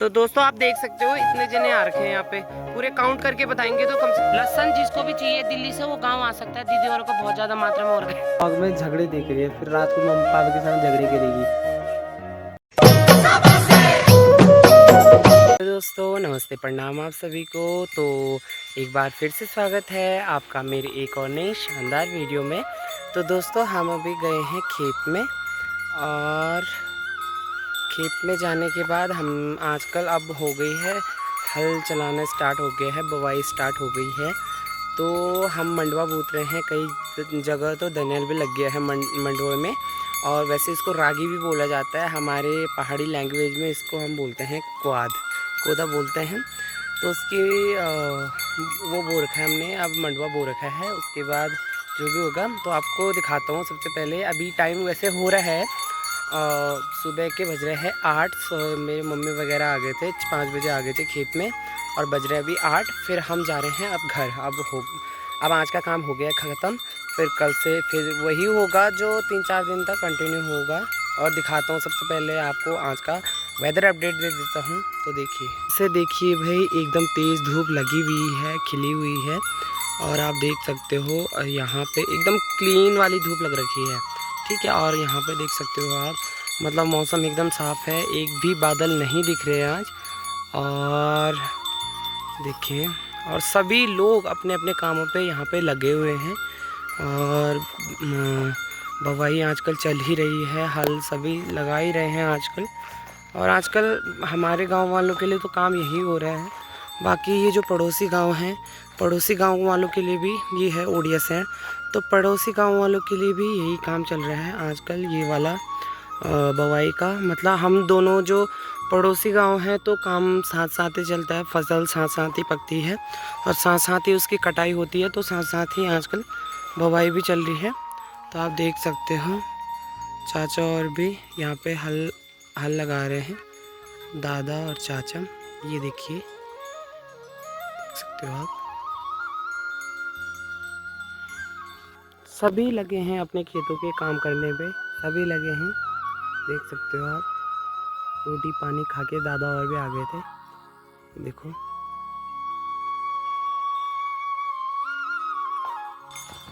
तो दोस्तों आप देख सकते हो इतने जने आ रखे हैं यहाँ पे, पूरे काउंट करके बताएंगे तो कम से लहसन जिसको भी चाहिए दिल्ली से वो गांव आ सकता है। दीदी और को बहुत ज्यादा मात्रा में हो रखा है। आग में झगड़े देख रही है, फिर रात को मम्मी पापा के साथ झगड़े करेगी। दोस्तों नमस्ते प्रणाम आप सभी को। तो एक बार फिर से स्वागत है आपका मेरे एक और नई शानदार वीडियो में। तो दोस्तों हम अभी गए हैं खेत में, और खेत में जाने के बाद हम आजकल अब हो गई है हल चलाना स्टार्ट हो गया है, बुवाई स्टार्ट हो गई है। तो हम मंडवा बूत रहे हैं, कई जगह तो धनियल भी लग गया है मंडवे में। और वैसे इसको रागी भी बोला जाता है, हमारे पहाड़ी लैंग्वेज में इसको हम बोलते हैं कोदा बोलते हैं। तो उसकी वो बो रखा है हमने, अब मंडवा बो रखा है। उसके बाद जो भी होगा तो आपको दिखाता हूँ। सबसे पहले अभी टाइम वैसे हो रहा है सुबह के बज रहे हैं 8। मेरे मम्मी वगैरह आ गए थे, 5 बजे आ गए थे खेत में, और बज रहे अभी 8। फिर हम जा रहे हैं अब घर। अब आज का काम हो गया ख़त्म। फिर कल से फिर वही होगा जो 3-4 दिन तक कंटिन्यू होगा। और दिखाता हूँ सबसे पहले आपको आज का वेदर अपडेट दे देता हूँ। तो देखिए भाई, एकदम तेज़ धूप लगी हुई है, खिली हुई है। और आप देख सकते हो यहाँ पे एकदम क्लीन वाली धूप लग रखी है, ठीक है। और यहाँ पे देख सकते हो आप, मतलब मौसम एकदम साफ़ है, एक भी बादल नहीं दिख रहे हैं आज। और देखिए, और सभी लोग अपने अपने कामों पे यहाँ पे लगे हुए हैं। और बुवाई आजकल चल ही रही है, हल सभी लगा ही रहे हैं आजकल। और आजकल हमारे गांव वालों के लिए तो काम यही हो रहा है। बाकी ये जो पड़ोसी गांव हैं, पड़ोसी गांव वालों के लिए भी ये है ओडियस है, तो पड़ोसी गांव वालों के लिए भी यही काम चल रहा है आजकल, ये वाला बुवाई का। मतलब हम दोनों जो पड़ोसी गांव हैं तो काम साथ साथ ही चलता है, फसल साथ साथ ही पकती है और साथ साथ ही उसकी कटाई होती है। तो साथ साथ ही आजकल बुवाई भी चल रही है। तो आप देख सकते हो चाचा और भी यहाँ पे हल लगा रहे हैं, दादा और चाचा। ये देखिए, देख सकते हो आप, सभी लगे हैं अपने खेतों के काम करने पे, सभी लगे हैं। देख सकते हो आप, रोटी पानी खा के दादा और भी आ गए थे, देखो।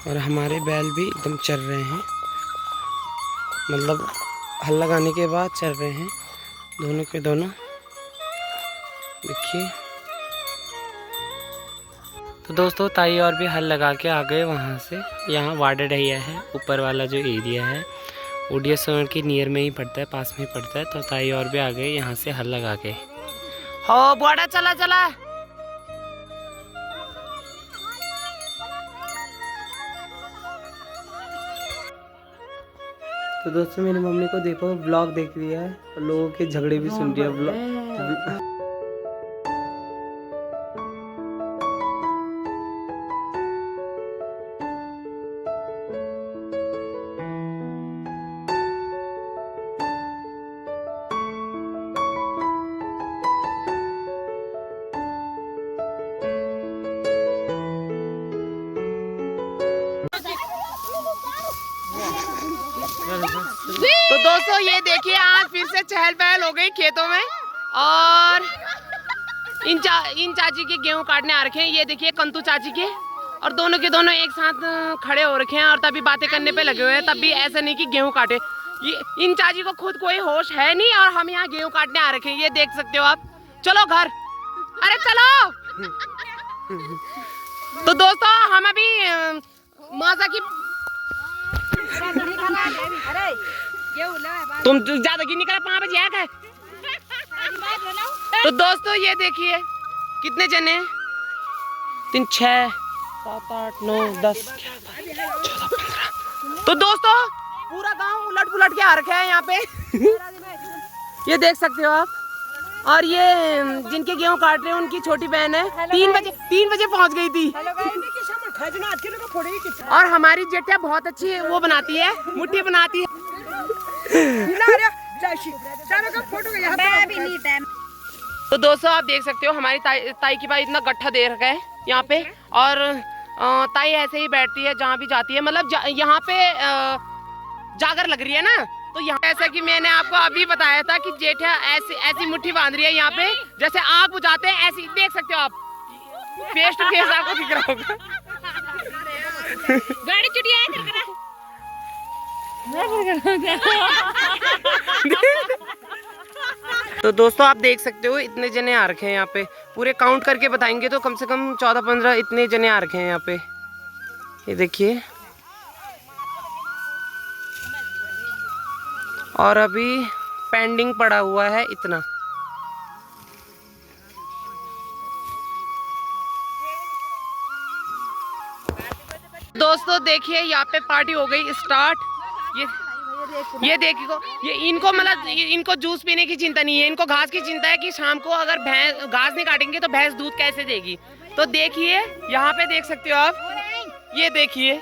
और हमारे बैल भी एकदम चल रहे हैं, मतलब हल लगाने के बाद चल रहे हैं दोनों के दोनों, देखिए। तो दोस्तों ताई और भी हल लगा के आ गए वहाँ से। यहाँ वार्डेड एरिया है, ऊपर वाला जो एरिया है ओडियस के नियर में ही पड़ता है, पास में ही पड़ता है। तो ताई और भी आ गए यहाँ से हल लगा के। हो बड़ा चला तो दोस्तों मेरी मम्मी को देखो, ब्लॉग देख रही है और लोगों के झगड़े भी सुन रही है ब्लॉग। तो दोस्तों ये देखिए, आज फिर से चहल पहल हो गई खेतों में। और इन चाची के गेहूं काटने आ रखे हैं, ये देखिए कंतु चाची के। और दोनों के दोनों एक साथ खड़े हो रखे हैं और तभी बातें करने पे लगे हुए हैं। तभी ऐसा नहीं कि गेहूं काटे, ये इन चाची को खुद कोई होश है नहीं, और हम यहाँ गेहूं काटने आ रखे हैं, ये देख सकते हो आप। चलो घर, अरे चलो। तो दोस्तों हम अभी माजा की, तुम ज्यादा की निकला 5 बजे है। तो दोस्तों ये देखिए कितने जने, 3 6 7 8 9 10 11 12 13 14 15। तो दोस्तों पूरा गांव उलट पुलट के आ रखा है यहाँ पे। ये देख सकते हो आप। और ये जिनके गेहूं काट रहे हैं उनकी छोटी बहन है, 3 बजे पहुंच गई थी। और हमारी जेठिया बहुत अच्छी वो बनाती है, मुट्ठी बनाती है। तो दोस्तों आप देख सकते हो हमारी ताई की भाई इतना गट्ठा दे रखा है यहाँ पे। और ताई ऐसे ही बैठती है जहाँ भी जाती है, मतलब यहाँ पे जागर लग रही है ना, तो यहाँ ऐसा कि मैंने आपको अभी बताया था कि जेठा ऐसी मुट्ठी बांध रही है यहाँ पे, जैसे आग बुझाते हैं ऐसी, देख सकते हो आप, फेस टू फेस आपको दिख रहा होगा। गाड़ी चुटिया तो दोस्तों आप देख सकते हो इतने जने आ रखे हैं यहाँ पे, पूरे काउंट करके बताएंगे तो कम से कम 14-15 इतने जने आ रखे हैं यहाँ पे। ये देखिए, और अभी पेंडिंग पड़ा हुआ है इतना। दोस्तों देखिए यहाँ पे पार्टी हो गई स्टार्ट। ये देखिए, ये इनको मतलब इनको जूस पीने की चिंता नहीं है, इनको घास की चिंता है कि शाम को अगर भैंस घास नहीं काटेंगे तो भैंस दूध कैसे देगी। तो देखिए यहाँ पे देख सकते हो आप, ये देखिए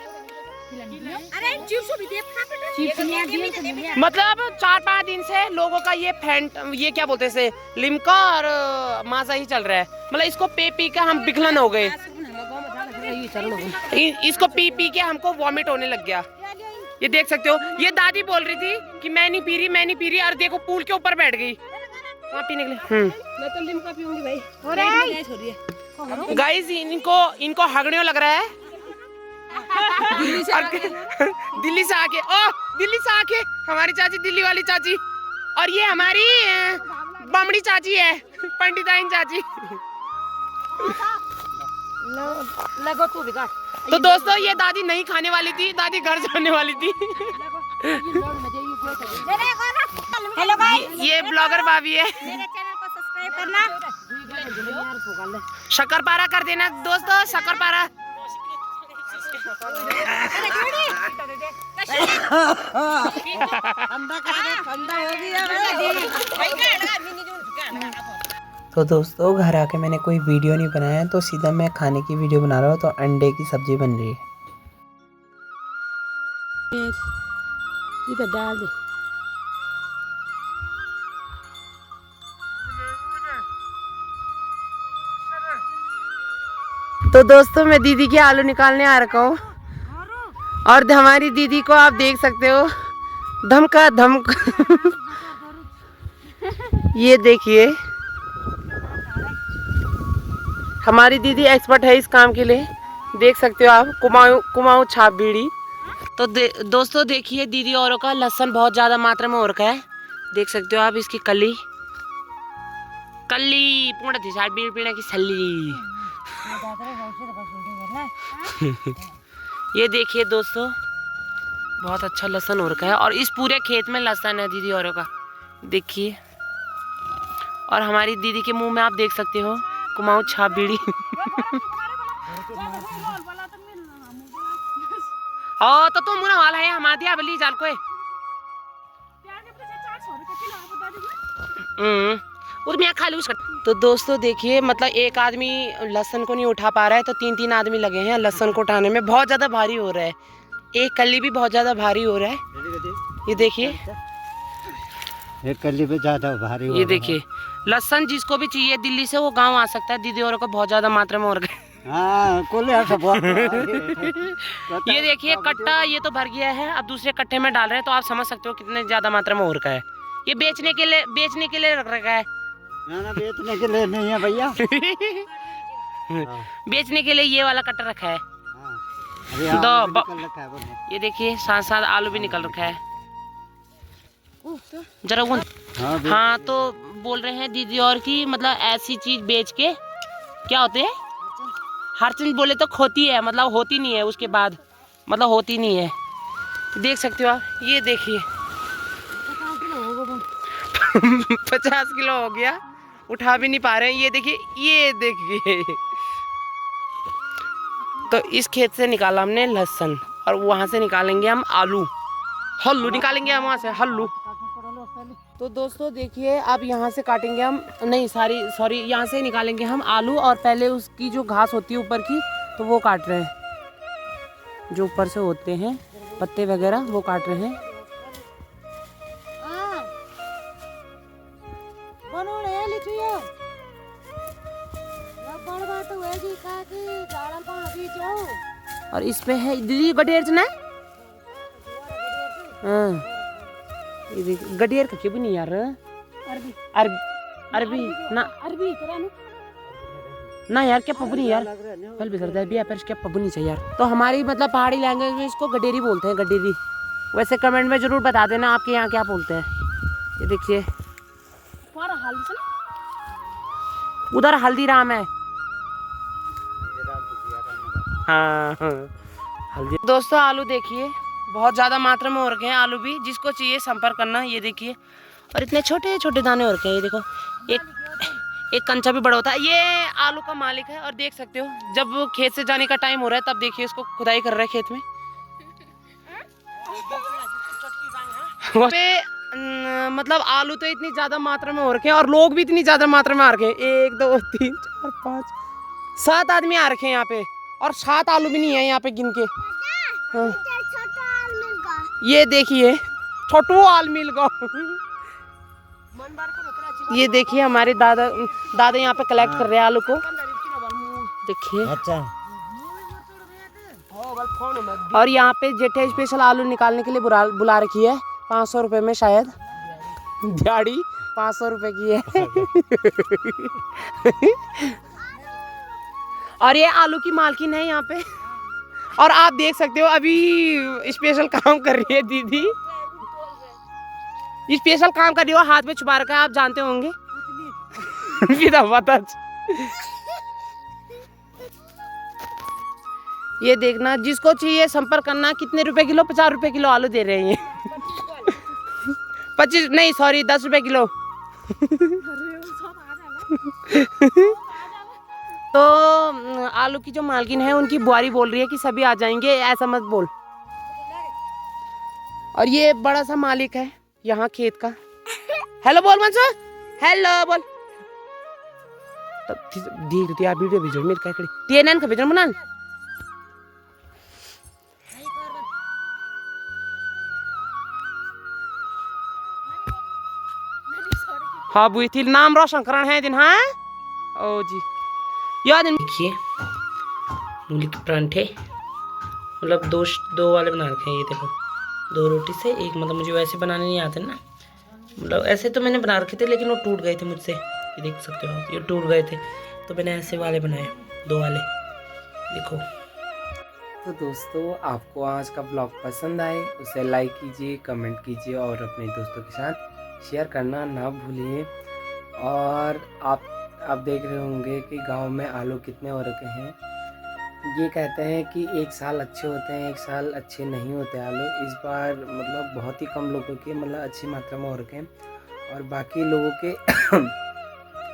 मतलब 4-5 दिन से लोगों का ये क्या बोलते हैं, लिम्का और माजा ही चल रहा है। मतलब इसको पी के हम बिखलन हो गए, इसको पी के हमको वॉमिट होने लग गया। ये देख सकते हो, ये दादी बोल रही थी कि मैं नहीं पी रही, और देखो पूल के ऊपर बैठ गई वहाँ पीने के लिए। मैं तो लिम्का पीऊंगी भाई। गाइस इनको हगड़ियों लग रहा है दिल्ली से आके हमारी चाची, दिल्ली वाली चाची, और ये हमारी बमड़ी चाची है, पंडिताइन चाची। लगो तू बिगाड़। तो दोस्तों ये दादी नहीं खाने वाली थी, दादी घर जाने वाली थी। हेलो गाइस, ये ब्लॉगर भाभी है, मेरे चैनल को सब्सक्राइब करना, शक्करपारा कर देना दोस्तों, शक्करपारा। तो दोस्तों घर आके मैंने कोई वीडियो नहीं बनाया, तो सीधा मैं खाने की वीडियो बना रहा हूँ। तो अंडे की सब्जी बन रही है। इधर डाल दे। तो दोस्तों मैं दीदी के आलू निकालने आ रखा हूँ, और हमारी दीदी को आप देख सकते हो धमका धमका। ये देखिए हमारी दीदी एक्सपर्ट है इस काम के लिए, देख सकते हो आप, कुमाऊं छाप बीड़ी। तो दोस्तों देखिए दीदी औरों का लहसुन बहुत ज़्यादा मात्रा में हो रखा है, देख सकते हो आप, इसकी कली पूर्ण थी साइड बीड़ी पीने की सली। ये देखिए दोस्तों बहुत अच्छा लहसुन हो रखा है, और इस पूरे खेत में लहसुन है दीदी औरों का, देखिए। और हमारी दीदी के मुंह में आप देख सकते हो कुमाऊं छाप बीड़ी। ओ तो तुम मुना वाला है हमारे दिया बली जाल को उर्मिया खा लूं। तो दोस्तों देखिए मतलब एक आदमी लहसुन को नहीं उठा पा रहा है, तो 3 आदमी लगे हैं लहसुन को उठाने में। बहुत ज्यादा भारी हो रहा है, एक कली भी बहुत ज्यादा भारी हो रहा है। ये देखिए एक कली पे ज्यादा भारी हो। ये देखिए लहसुन जिसको भी चाहिए दिल्ली से वो गांव आ सकता है, दीदी औरों को बहुत ज्यादा मात्रा में हो रखा है। ये देखिए कट्टा ये तो भर गया है, अब दूसरे कट्टे में डाल रहे हैं, तो आप समझ सकते हो कितने ज्यादा मात्रा में हो रखा है। ये बेचने के लिए रख रखा है। ना बेचने के लिए नहीं है भैया। बेचने के लिए ये वाला कट्टा रखा है। ये देखिए साथ साथ आलू भी निकल रखा है जरा वो। हाँ तो बोल रहे हैं दीदी और की मतलब ऐसी चीज बेच के क्या होते है, हर चीज बोले तो खोती है, मतलब होती नहीं है उसके बाद, मतलब होती नहीं है। देख सकते हो आप, ये देखिए 50 किलो हो गया, उठा भी नहीं पा रहे हैं। ये देखिए तो इस खेत से निकाला हमने लहसुन, और वहां से निकालेंगे हम हल्लू निकालेंगे हम वहां से हल्लू। तो दोस्तों देखिए अब यहाँ से काटेंगे हम, नहीं सॉरी यहाँ से निकालेंगे हम आलू, और पहले उसकी जो घास होती है ऊपर की तो वो काट रहे हैं, जो ऊपर से होते हैं पत्ते वगैरह वो काट रहे हैं। और इसमें है दीदी गडेर ना। ये देख गडियर कच्चे भी नहीं यार। अरबी अरबी ना अरबी करा ना यार, क्या पबनी यार, पल बिगड़ता है भी पर क्या पबनी चाहिए यार। तो हमारी मतलब पहाड़ी लैंग्वेज में इसको गडेरी बोलते हैं, गडेरी। वैसे कमेंट में जरूर बता देना आपके यहाँ क्या बोलते हैं। ये देखिए उधर हल्दीराम है। हाँ हल्दी। दोस्तों आलू देखिए बहुत ज़्यादा मात्रा में हो रखे हैं आलू भी, जिसको चाहिए संपर्क करना। ये देखिए और इतने छोटे छोटे दाने हो रखे हैं। ये देखो एक कंचा भी बड़ा होता है। ये आलू का मालिक है और देख सकते हो जब वो खेत से जाने का टाइम हो रहा है तब देखिए इसको खुदाई कर रहा है खेत में। वहाँ पे मतलब आलू तो इतनी ज्यादा मात्रा में हो रखे हैं और लोग भी इतनी ज्यादा मात्रा में आ रखे हैं। 1 2 3 4 5 7 आदमी आ रखे हैं यहाँ पे और 7 आलू भी नहीं है यहाँ पे गिन के। हाँ। ये देखिए छोटू आल मिल गो। ये देखिए हमारे दादा यहाँ पे कलेक्ट कर रहे हैं आलू को। देखिए अच्छा और यहाँ पे जेठे स्पेशल आलू निकालने के लिए बुला रखी है 500 रुपये में, शायद दिहाड़ी 500 रुपये की है। और ये आलू की मालकिन है यहाँ पे और आप देख सकते हो अभी स्पेशल काम कर रही है दीदी। स्पेशल काम कर रही हो, हाथ में छुपा रखा है, आप जानते होंगे। ये देखना जिसको चाहिए संपर्क करना। कितने रुपए किलो? 50 रुपए किलो आलू दे रहे हैं। 25 नहीं सॉरी 10 रुपए किलो। तो आलू की जो मालकिन है उनकी बुआरी बोल रही है कि सभी आ जाएंगे, ऐसा मत बोल। और ये बड़ा सा मालिक है यहाँ खेत का। हेलो बोल मंसूर, हेलो बोल। देख यार वीडियो भेजो मेरे का खड़ी टीएनएन का भेजो मनाल। हाँ बुई थी नाम रोशन करण है दिन। हाँ ओ जी याद देखिए मूली के परांठे मतलब दो वाले बना रखे हैं। ये देखो 2 रोटी से एक, मतलब मुझे वैसे बनाने नहीं आते ना, मतलब ऐसे तो मैंने बना रखे थे लेकिन वो टूट गए थे मुझसे। ये देख सकते हो आप, ये टूट गए थे तो मैंने ऐसे वाले बनाए 2 वाले। देखो तो दोस्तों आपको आज का ब्लॉग पसंद आए उसे लाइक कीजिए, कमेंट कीजिए और अपने दोस्तों के साथ शेयर करना ना भूलिए। और आप देख रहे होंगे कि गांव में आलू कितने हो रखे हैं। ये कहते हैं कि एक साल अच्छे होते हैं, एक साल अच्छे नहीं होते आलू। इस बार मतलब बहुत ही कम लोगों के मतलब अच्छी मात्रा में हो रखे हैं और बाकी लोगों के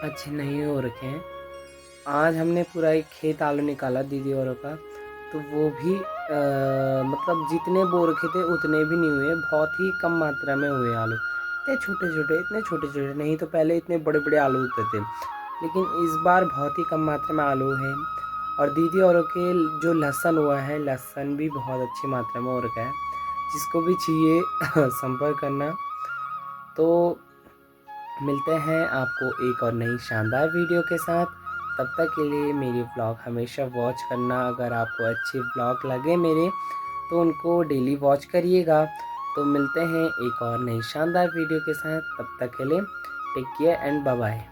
अच्छे नहीं हो रखे हैं। आज हमने पूरा एक खेत आलू निकाला दीदी औरों का, तो वो भी मतलब जितने बो रखे थे उतने भी नहीं हुए, बहुत ही कम मात्रा में हुए आलू। इतने छोटे छोटे नहीं तो पहले इतने बड़े बड़े आलू होते थे, लेकिन इस बार बहुत ही कम मात्रा में आलू है। और दीदी औरों के जो लहसुन हुआ है, लहसुन भी बहुत अच्छी मात्रा में हो रखा है। जिसको भी चाहिए संपर्क करना। तो मिलते हैं आपको एक और नई शानदार वीडियो के साथ। तब तक के लिए मेरे ब्लॉग हमेशा वॉच करना। अगर आपको अच्छे ब्लॉग लगे मेरे तो उनको डेली वॉच करिएगा। तो मिलते हैं एक और नई शानदार वीडियो के साथ। तब तक के लिए take care and bye bye.